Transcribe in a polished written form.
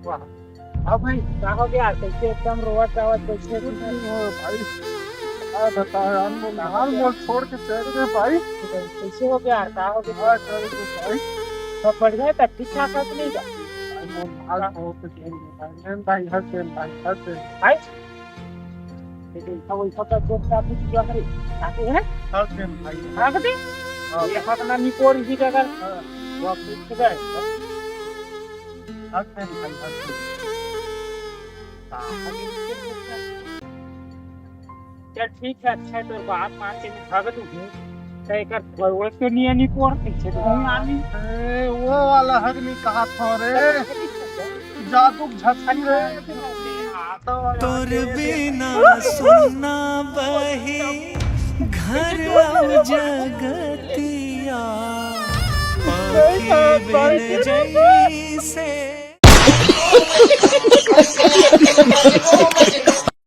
वाह। अब भाई क्या हो गया कैसे एकदम रोवत गावत बैठे कुछ नहीं हो भाई। क्या बताएं, अनमोल अनमोल छोड़ के चले गए भाई। कैसे हो गया क्या हो गया? क्या करें भाई। सब बढ़िया तब ठीक ठाक है कि नहीं जा? अनमोल भाग बहुत खेल रहे भाई, मैंने भाई हर दिन भाई हर दिन भाई लेकिन सब वही सब दोस्त आप कुछ जो करे आते हैं हर दिन भाई हाँ कहते हाँ, ये अपना निकोर जी का अगर हाँ, वो पूछ गए हर दिन भाई हर दिन। क्या ठीक है अच्छा है तो बात मान के भाग तू तय कर वो तो नहीं निकोर पीछे तो नहीं आनी वो वाला हग नहीं कहा था रे, जादू झटकी रे। तोर बिना सुनना बही घर आओ जगतिया, पाखी बिन जैसे